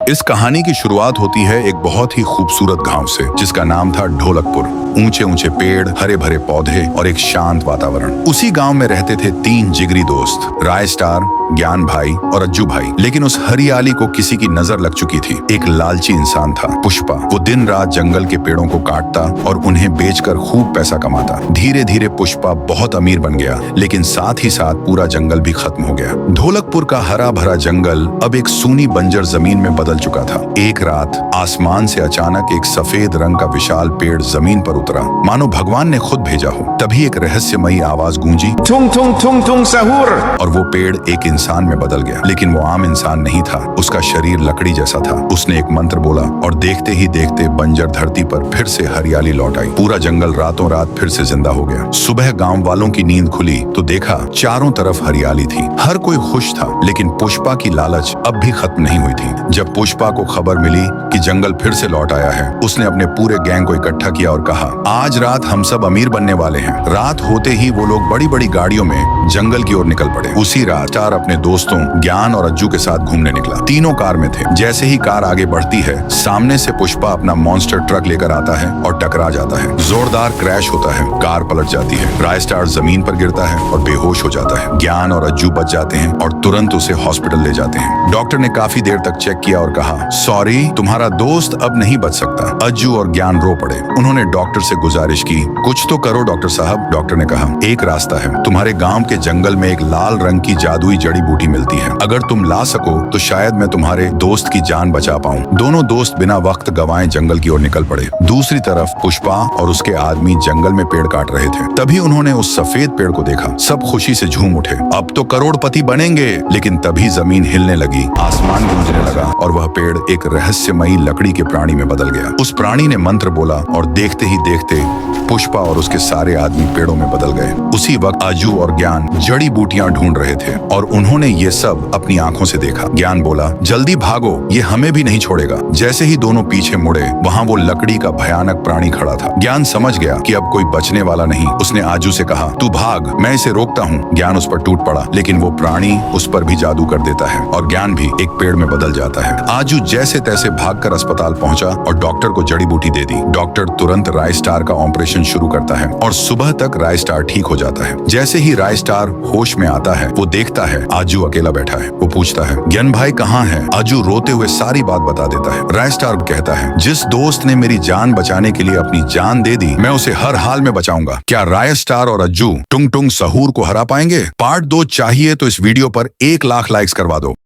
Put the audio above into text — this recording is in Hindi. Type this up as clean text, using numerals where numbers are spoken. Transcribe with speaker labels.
Speaker 1: इस कहानी की शुरुआत होती है एक बहुत ही खूबसूरत गांव से, जिसका नाम था ढोलकपुर। ऊंचे ऊंचे पेड़, हरे भरे पौधे और एक शांत वातावरण। उसी गांव में रहते थे 3 जिगरी दोस्त, राय स्टार, ज्ञान भाई और अज्जू भाई। लेकिन उस हरियाली को किसी की नजर लग चुकी थी। एक लालची इंसान था, पुष्पा। वो दिन रात जंगल के पेड़ों को काटता और उन्हें बेचकर खूब पैसा कमाता। धीरे धीरे पुष्पा बहुत अमीर बन गया, लेकिन साथ ही साथ पूरा जंगल भी खत्म हो गया। ढोलकपुर का हरा भरा जंगल अब एक सूनी बंजर जमीन में बदल चुका था। एक रात आसमान से अचानक एक सफेद रंग का विशाल पेड़ जमीन पर उतरा, मानो भगवान ने खुद भेजा हो। तभी एक रहस्यमयी आवाज गूंजी,
Speaker 2: थुंग थुंग थुंग थुंग सहूर।
Speaker 1: और वो पेड़ एक इंसान में बदल गया। लेकिन वो आम इंसान नहीं था, उसका शरीर लकड़ी जैसा था। उसने एक मंत्र बोला और देखते ही देखते बंजर धरती पर फिर से हरियाली लौट आई। पूरा जंगल रातों रात फिर से जिंदा हो गया। सुबह गांव वालों की नींद खुली तो देखा चारों तरफ हरियाली थी। हर कोई खुश था, लेकिन पुष्पा की लालच अब भी खत्म नहीं हुई थी। जब पुष्पा को खबर मिली कि जंगल फिर से लौट आया है, उसने अपने पूरे गैंग को इकट्ठा किया और कहा, आज रात हम सब अमीर बनने वाले हैं। रात होते ही वो लोग बड़ी बड़ी गाड़ियों में जंगल की ओर निकल पड़े। उसी रात स्टार अपने दोस्तों ज्ञान और अज्जू के साथ घूमने निकला। तीनों कार में थे। जैसे ही कार आगे बढ़ती है, सामने से पुष्पा अपना मॉन्स्टर ट्रक लेकर आता है और टकरा जाता है। जोरदार क्रैश होता है, कार पलट जाती है। राय स्टार जमीन पर गिरता है और बेहोश हो जाता है। ज्ञान और अज्जू बच जाते हैं और तुरंत उसे हॉस्पिटल ले जाते हैं। डॉक्टर ने काफी देर तक चेक किया और कहा, सॉरी, तुम्हारा दोस्त अब नहीं बच सकता। अज्जू और ज्ञान रो पड़े। उन्होंने डॉक्टर से गुजारिश की, कुछ तो करो डॉक्टर साहब। डॉक्टर ने कहा, एक रास्ता है, तुम्हारे गांव के जंगल में एक लाल रंग की जादुई जड़ी बूटी मिलती है। अगर तुम ला सको तो शायद मैं तुम्हारे दोस्त की जान बचा पाऊं। दोनों दोस्त बिना वक्त गवाए जंगल की ओर निकल पड़े। दूसरी तरफ पुष्पा और उसके आदमी जंगल में पेड़ काट रहे थे। तभी उन्होंने उस सफेद पेड़ को देखा। सब खुशी से झूम उठे, अब तो करोड़पति बनेंगे। लेकिन तभी जमीन हिलने लगी, आसमान गूंजने लगा और वह पेड़ एक रहस्यमयी लकड़ी के प्राणी में बदल गया। उस प्राणी ने मंत्र बोला और देखते ही देखते पुष्पा और उसके सारे आदमी पेड़ों में बदल गए। उसी वक्त अज्जू और ज्ञान जड़ी बूटियां ढूंढ रहे थे और उन्होंने ये सब अपनी आंखों से देखा। ज्ञान बोला, जल्दी भागो, ये हमें भी नहीं छोड़ेगा। जैसे ही दोनों पीछे मुड़े, वहां वो लकड़ी का भयानक प्राणी खड़ा था। ज्ञान समझ गया कि अब कोई बचने वाला नहीं। उसने आजू से कहा, तू भाग, मैं इसे रोकता हूँ। ज्ञान उस पर टूट पड़ा, लेकिन वो प्राणी उस पर भी जादू कर देता है और ज्ञान भी एक पेड़ में बदल जाता है। आजू जैसे तैसे भागकर अस्पताल पहुंचा और डॉक्टर को जड़ी बूटी दे दी। डॉक्टर तुरंत राय स्टार का ऑपरेशन शुरू करता है और सुबह तक राय स्टार ठीक हो जाता है। जैसे ही राय स्टार होश में आता है, वो देखता है आजू अकेला बैठा है। वो पूछता है, ज्ञान भाई कहाँ है? आजू रोते हुए सारी बात बता देता है। राय स्टार कहता है, जिस दोस्त ने मेरी जान बचाने के लिए अपनी जान दे दी, मैं उसे हर हाल में बचाऊंगा। क्या राय स्टार और अज्जू टुंग टुंग सहूर को हरा पाएंगे? पार्ट 2 चाहिए तो इस वीडियो पर 1 लाख लाइक्स करवा दो।